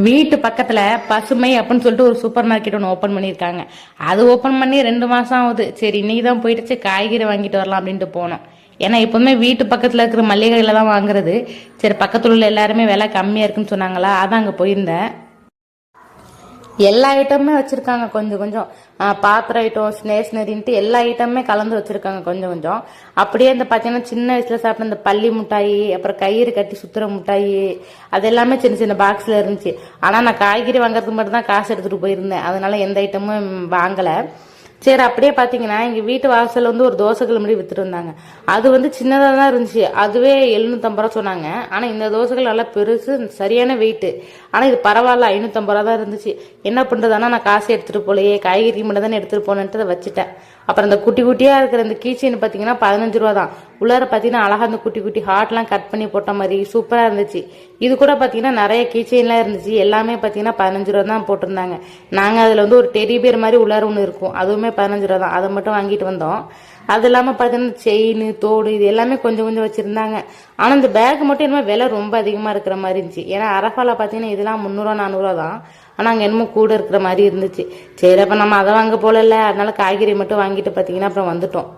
வீட்டு பக்கத்துல பசுமை அப்படின்னு சொல்லிட்டு ஒரு சூப்பர் மார்க்கெட் ஒன்று ஓப்பன் பண்ணியிருக்காங்க. அது ஓப்பன் பண்ணி 2 மாசம் ஆகுது. சரி இன்னைக்கு தான் போயிடுச்சு காய்கறி வாங்கிட்டு வரலாம் அப்படின்ட்டு போனோம். ஏன்னா எப்பவுமே வீட்டு பக்கத்துல இருக்கிற மளிகை கடையில தான் வாங்குறது. சரி பக்கத்துல உள்ள எல்லாருமே விலை கம்மியா இருக்குன்னு சொன்னாங்களா, அதான் அங்க போயிருந்தேன். எல்லா ஐட்டமுமே வச்சிருக்காங்க. கொஞ்சம் கொஞ்சம் பாத்திர ஐட்டம், ஸ்டேஷனரின்ட்டு எல்லா ஐட்டமுமே கலந்து வச்சிருக்காங்க கொஞ்சம் கொஞ்சம். அப்படியே இந்த பார்த்தீங்கன்னா சின்ன வயசுல சாப்பிட்ட இந்த பள்ளி மிட்டாயி, அப்புறம் கயிறு கட்டி சுத்துற மிட்டாயி, அது எல்லாமே சின்ன சின்ன பாக்ஸ்ல இருந்துச்சு. ஆனா நான் காய்கறி வாங்குறதுக்கு மட்டும் தான் காசு எடுத்துட்டு போயிருந்தேன். அதனால எந்த ஐட்டமும் வாங்கல. சரி அப்படியே பார்த்தீங்கன்னா எங்கள் வீட்டு வாசலில் வந்து ஒரு தோசைகள் மாதிரி வித்துட்டு இருந்தாங்க. அது வந்து சின்னதாக தான் இருந்துச்சு. அதுவே 750 ரூபா சொன்னாங்க. ஆனால் இந்த தோசைகள் நல்லா பெருசு, சரியான வெயிட்டு. ஆனால் இது பரவாயில்ல, 550 ரூபா தான் இருந்துச்சு. என்ன பண்ணுறது, ஆனால் நான் காசு எடுத்துகிட்டு போலையே, காய்கறி மட்டும் தானே எடுத்துகிட்டு போனேன்ட்டு அதை வச்சுட்டேன். அப்புறம் இந்த குட்டி குட்டியாக இருக்கிற இந்த கீச்சைன்னு பார்த்தீங்கன்னா 15 ரூபா தான். உள்ளார பார்த்தீங்கன்னா அழகாக அந்த குட்டி குட்டி ஹார்ட்லாம் கட் பண்ணி போட்ட மாதிரி சூப்பராக இருந்துச்சு. இது கூட பார்த்தீங்கன்னா நிறைய கீச்சைன்லாம் இருந்துச்சு. எல்லாமே பார்த்தீங்கன்னா 15 ரூபா தான் போட்டிருந்தாங்க. நாங்கள் அதில் வந்து ஒரு டெடி பேர் மாதிரி உள்ளார ஒன்று இருக்கும், அதுவுமே 15 ரூபா தான். அதை மட்டும் வாங்கிட்டு வந்தோம். அது இல்லாமல் பார்த்தீங்கன்னா செயின், தோடு இது எல்லாமே கொஞ்சம் கொஞ்சம் வச்சுருந்தாங்க. ஆனால் இந்த பேக் மட்டும் என்னமோ விலை ரொம்ப அதிகமாக இருக்கிற மாதிரி இருந்துச்சு. ஏன்னா அரஃபாவில் பார்த்தீங்கன்னா இதெல்லாம் 300 400 தான். ஆனால் அங்கே என்னமோ கூட இருக்கிற மாதிரி இருந்துச்சு. சரி அப்போ நம்ம அதை வாங்க போகல, அதனால காய்கறி மட்டும் வாங்கிட்டு பார்த்தீங்கன்னா அப்புறம் வந்துட்டோம்.